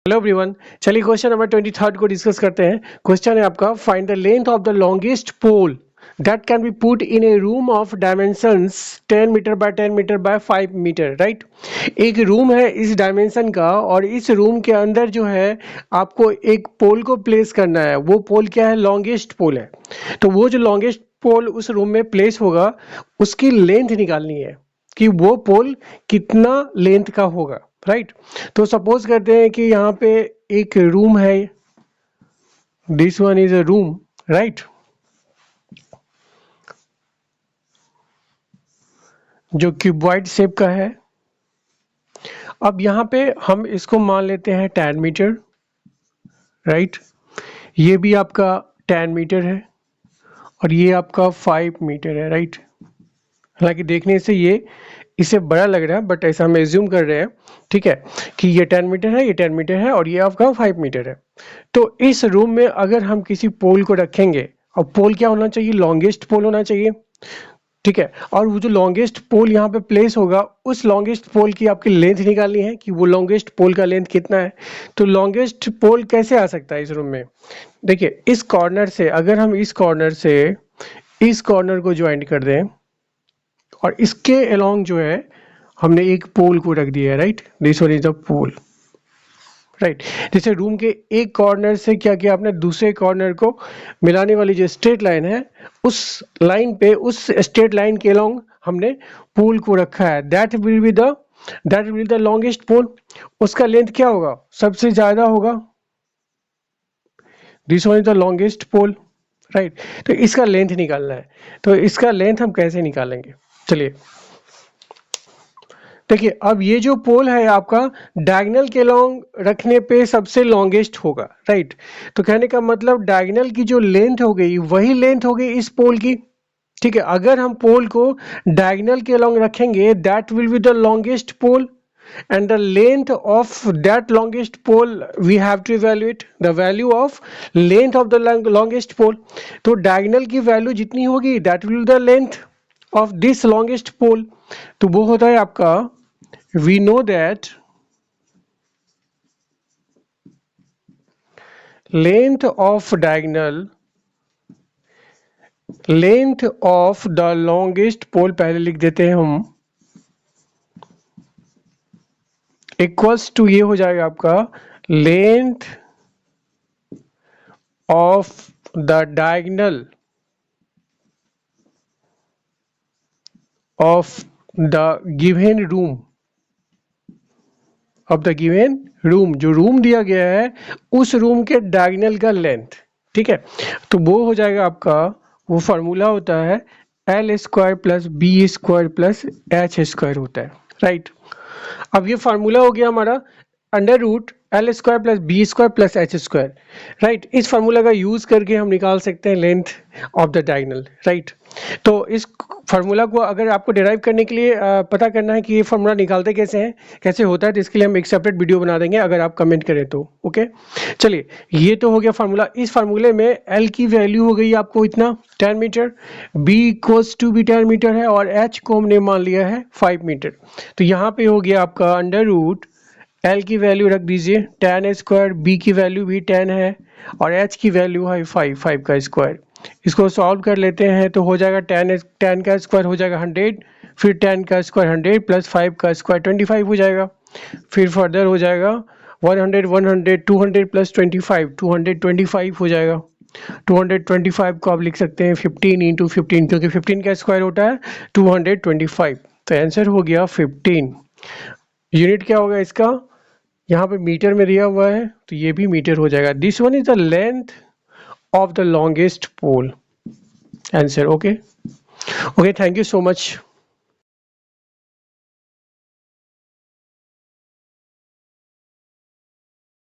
Hello everyone, चलिए question number 23 को discuss करते हैं। क्वेश्चन है आपका, find the length of the longest pole that can be put in a room of dimensions 10 metre by 10 metre by 5 metre. Right, एक room है इस dimension का और इस रूम के अंदर जो है आपको एक पोल को प्लेस करना है। वो पोल क्या है? लॉन्गेस्ट पोल है। तो वो जो लॉन्गेस्ट पोल उस रूम में प्लेस होगा उसकी लेंथ निकालनी है कि वो पोल कितना लेंथ का होगा। राइट, तो सपोज करते हैं कि यहाँ पे एक रूम है, this one is a room. Right, जो क्यूबॉइड शेप का है। अब यहाँ पे हम इसको मान लेते हैं 10 मीटर। राइट, ये भी आपका 10 मीटर है और ये आपका 5 मीटर है। राइट, हालांकि देखने से ये इससे बड़ा लग रहा है बट ऐसा हम एज्यूम कर रहे हैं, ठीक है, कि ये 10 मीटर है, ये 10 मीटर है और ये आपका 5 मीटर है। तो इस रूम में अगर हम किसी पोल को रखेंगे, और पोल क्या होना चाहिए? लॉन्गेस्ट पोल होना चाहिए, ठीक है। और वो जो लॉन्गेस्ट पोल यहाँ पे प्लेस होगा उस लॉन्गेस्ट पोल की आपकी लेंथ निकालनी है कि वो लॉन्गेस्ट पोल का लेंथ कितना है। तो लॉन्गेस्ट पोल कैसे आ सकता है इस रूम में? देखिए, इस कॉर्नर से अगर हम इस कॉर्नर से इस कॉर्नर को ज्वाइंट कर दें और इसके अलोंग जो है हमने एक पोल को रख दिया है। Right, this one is the pole. Right, जैसे रूम के एक कॉर्नर से क्या किया आपने? दूसरे कॉर्नर को मिलाने वाली जो स्ट्रेट लाइन है उस लाइन पे, उस स्ट्रेट लाइन के अलोंग हमने पोल को रखा है। That will be the longest pole. उसका लेंथ क्या होगा? सबसे ज्यादा होगा। This one is the longest pole. Right, तो इसका लेंथ निकालना है। तो इसका लेंथ हम कैसे निकालेंगे? चलिए देखिए, अब ये जो पोल है आपका डायगोनल के लॉन्ग रखने पे सबसे लॉन्गेस्ट होगा। राइट, तो कहने का मतलब डायगोनल की जो लेंथ हो गई वही लेंथ हो गई इस पोल की। ठीक है, अगर हम पोल को डायगोनल के लॉन्ग रखेंगे that will be the longest pole and the length of that longest pole we have to evaluate the value of length of the longest pole। तो diagonal की वैल्यू जितनी होगी that will be the length of this longest pole। तो वो होता है आपका, we know that length of the longest pole, पहले लिख देते हैं हम, इक्वल्स टू ये हो जाएगा आपका length of the diagonal of the given room, of the given room, जो रूम दिया गया है उस रूम के डायगोनल का लेंथ। ठीक है, तो वो हो जाएगा आपका, वो फार्मूला होता है L square plus B square plus H square होता है। राइट, अब ये फार्मूला हो गया हमारा under root L square plus B square plus H square. Right, इस फार्मूला का यूज करके हम निकाल सकते हैं length of the diagonal. Right, तो इस फार्मूला को अगर आपको डिराइव करने के लिए पता करना है कि ये फार्मूला निकालते कैसे हैं, कैसे होता है, तो इसके लिए हम एक सेपरेट वीडियो बना देंगे अगर आप कमेंट करें तो। ओके, चलिए, ये तो हो गया फार्मूला। इस फार्मूले में एल की वैल्यू हो गई आपको इतना 10 मीटर, बी इक्वल्स टू भी 10 मीटर है और एच को हमने मान लिया है 5 मीटर। तो यहाँ पे हो गया आपका अंडर रूट एल की वैल्यू रख दीजिए 10 स्क्वायर, बी की वैल्यू भी 10 है और एच की वैल्यू है 5 का स्क्वायर। इसको सॉल्व कर लेते हैं तो हो जाएगा 10 का स्क्वायर हो जाएगा 100, फिर 10 का स्क्वायर 100 प्लस 5 का स्क्वायर 25 हो जाएगा। फिर फर्दर हो जाएगा 100 200 प्लस 25 225 हो जाएगा। 225 को आप लिख सकते हैं 15 इंटू 15, क्योंकि 15 का स्क्वायर होता है 225। तो आंसर हो गया 15। यूनिट क्या होगा इसका? यहाँ पे मीटर में दिया हुआ है तो ये भी मीटर हो जाएगा। This one is the length of the longest pole। Answer। Okay, thank you so much।